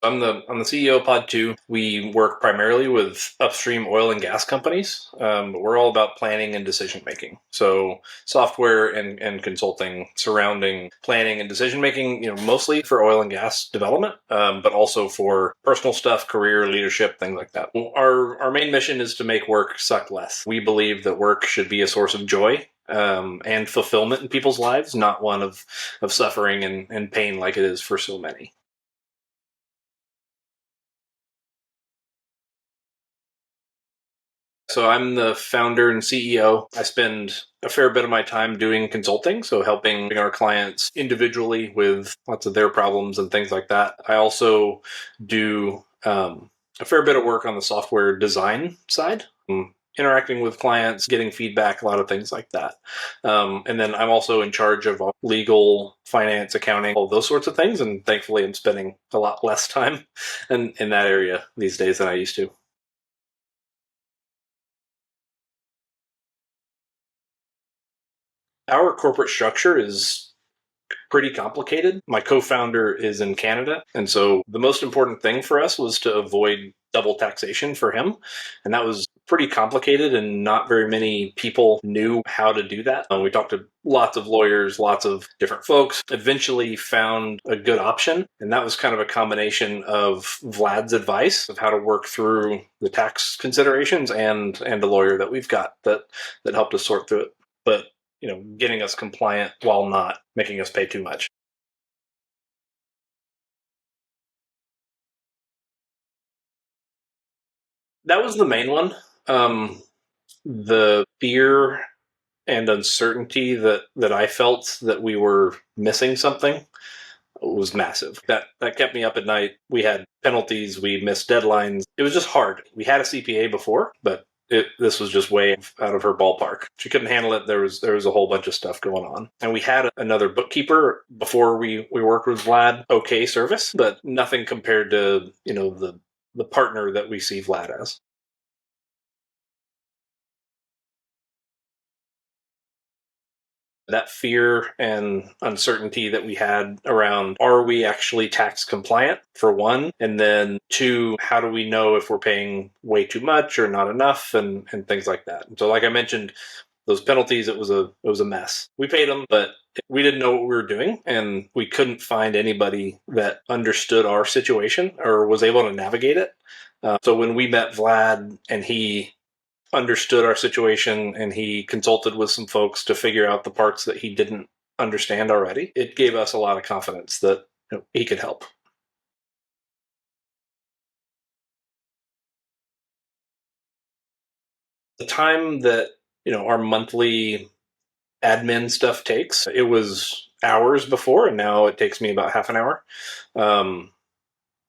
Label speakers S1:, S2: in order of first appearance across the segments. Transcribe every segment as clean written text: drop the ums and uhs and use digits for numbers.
S1: I'm the CEO of Pod2. We work primarily with upstream oil and gas companies, but we're all about planning and decision making. So software and consulting surrounding planning and decision making, mostly for oil and gas development, but also for personal stuff, career, leadership, things like that. Our main mission is to make work suck less. We believe that work should be a source of joy and fulfillment in people's lives, not one of suffering and pain like it is for so many. So I'm the founder and CEO. I spend a fair bit of my time doing consulting, so helping our clients individually with lots of their problems and things like that. I also do a fair bit of work on the software design side, interacting with clients, getting feedback, a lot of things like that. And then I'm also in charge of legal, finance, accounting, all those sorts of things. And thankfully, I'm spending a lot less time in that area these days than I used to. Our corporate structure is pretty complicated. My co-founder is in Canada, and so the most important thing for us was to avoid double taxation for him, and that was pretty complicated and not very many people knew how to do that. We talked to lots of lawyers, lots of different folks, eventually found a good option, and that was kind of a combination of Vlad's advice of how to work through the tax considerations and the lawyer that we've got that helped us sort through it. But getting us compliant while not making us pay too much. That was the main one. The fear and uncertainty that I felt that we were missing something was massive. That kept me up at night. We had penalties, we missed deadlines. It was just hard. We had a CPA before, but this was just way out of her ballpark. She couldn't handle it. There was a whole bunch of stuff going on, and we had another bookkeeper before we worked with Vlad. Okay, service, but nothing compared to the partner that we see Vlad as. That fear and uncertainty that we had around, are we actually tax compliant, for one, and then two, how do we know if we're paying way too much or not enough, and things like that. And so, like I mentioned, those penalties, it was a mess. We paid them, but we didn't know what we were doing, and we couldn't find anybody that understood our situation or was able to navigate it. So when we met Vlad and he understood our situation and he consulted with some folks to figure out the parts that he didn't understand already, it gave us a lot of confidence that he could help. The time that our monthly admin stuff takes, it was hours before, and now it takes me about half an hour.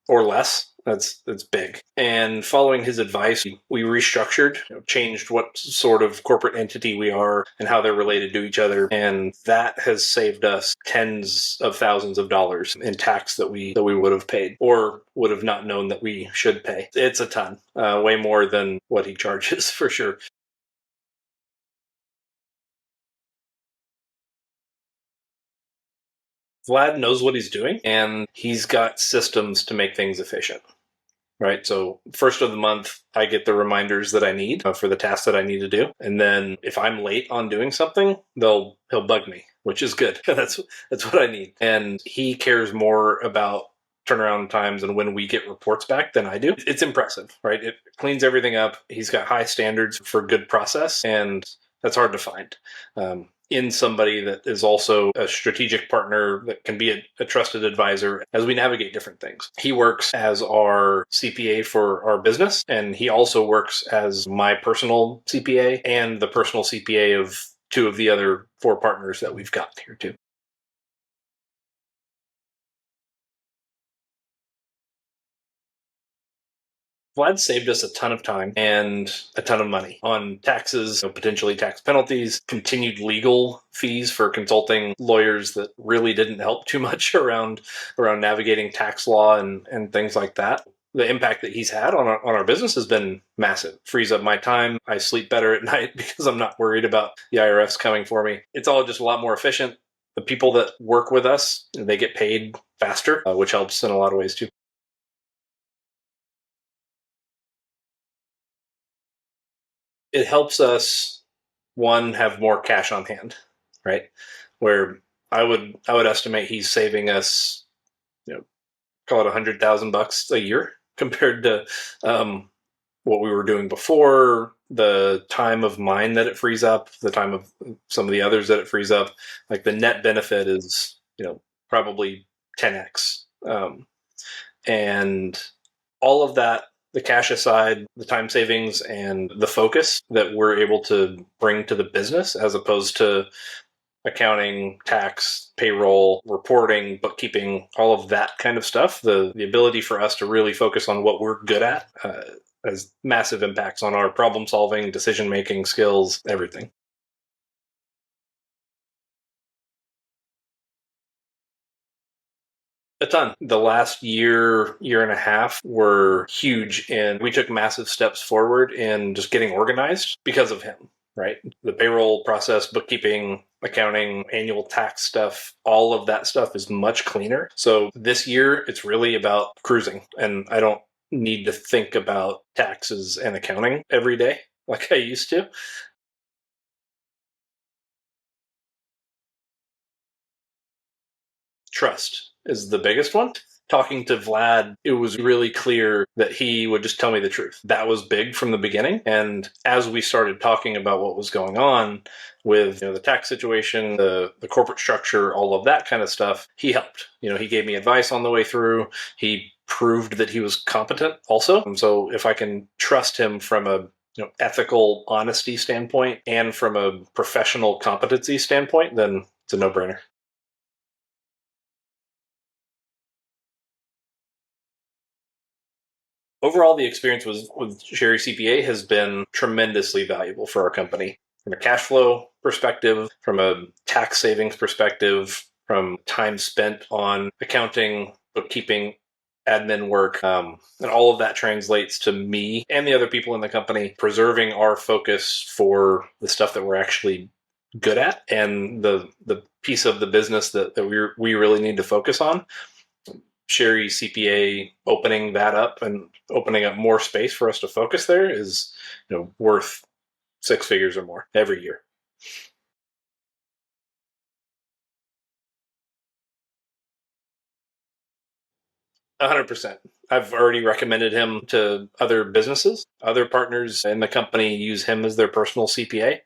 S1: Or less. That's big. And following his advice, we restructured, changed what sort of corporate entity we are and how they're related to each other, and that has saved us tens of thousands of dollars in tax that we would have paid or would have not known that we should pay. It's a ton, way more than what he charges for sure. Vlad knows what he's doing, and he's got systems to make things efficient. Right. So first of the month, I get the reminders that I need for the tasks that I need to do. And then if I'm late on doing something, he'll bug me, which is good. That's what I need. And he cares more about turnaround times and when we get reports back than I do. It's impressive, right? It cleans everything up. He's got high standards for good process, and that's hard to find. In somebody that is also a strategic partner that can be a trusted advisor as we navigate different things. He works as our CPA for our business, and he also works as my personal CPA and the personal CPA of two of the other four partners that we've got here too. Vlad saved us a ton of time and a ton of money on taxes, potentially tax penalties, continued legal fees for consulting lawyers that really didn't help too much around navigating tax law and things like that. The impact that he's had on our business has been massive. Frees up my time. I sleep better at night because I'm not worried about the IRS coming for me. It's all just a lot more efficient. The people that work with us, they get paid faster, which helps in a lot of ways too. it helps us, one, have more cash on hand, right? Where I would estimate he's saving us, call it $100,000 a year compared to what we were doing before, the time of mine that it frees up, the time of some of the others that it frees up. Like the net benefit is, probably 10x. And all of that, the cash aside, the time savings and the focus that we're able to bring to the business as opposed to accounting, tax, payroll, reporting, bookkeeping, all of that kind of stuff, the ability for us to really focus on what we're good at has massive impacts on our problem solving, decision making skills, everything. A ton. The last year and a half were huge, and we took massive steps forward in just getting organized because of him, right? The payroll process, bookkeeping, accounting, annual tax stuff, all of that stuff is much cleaner. So this year, it's really about cruising, and I don't need to think about taxes and accounting every day like I used to. Trust is the biggest one. Talking to Vlad, it was really clear that he would just tell me the truth. That was big from the beginning. And as we started talking about what was going on with the tax situation, the corporate structure, all of that kind of stuff, he helped. He gave me advice on the way through. He proved that he was competent also. And so if I can trust him from a ethical honesty standpoint and from a professional competency standpoint, then it's a no-brainer. Overall, the experience with CheryCPA has been tremendously valuable for our company from a cash flow perspective, from a tax savings perspective, from time spent on accounting, bookkeeping, admin work, and all of that translates to me and the other people in the company preserving our focus for the stuff that we're actually good at and the piece of the business that we really need to focus on. CheryCPA opening that up and opening up more space for us to focus there is worth six figures or more every year. 100%. I've already recommended him to other businesses. Other partners in the company use him as their personal CPA.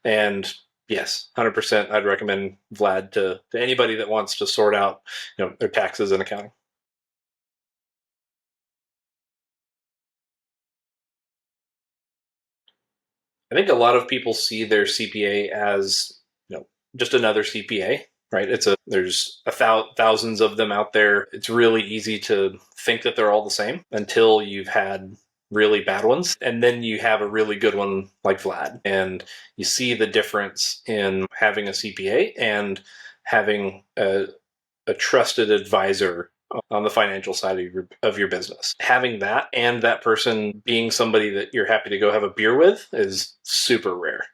S1: And yes, 100%, I'd recommend Vlad to anybody that wants to sort out their taxes and accounting. I think a lot of people see their CPA as just another CPA, right? There's thousands of them out there. It's really easy to think that they're all the same until you've had really bad ones, and then you have a really good one like Vlad, and you see the difference in having a CPA and having a trusted advisor on the financial side of your business. Having that and that person being somebody that you're happy to go have a beer with is super rare.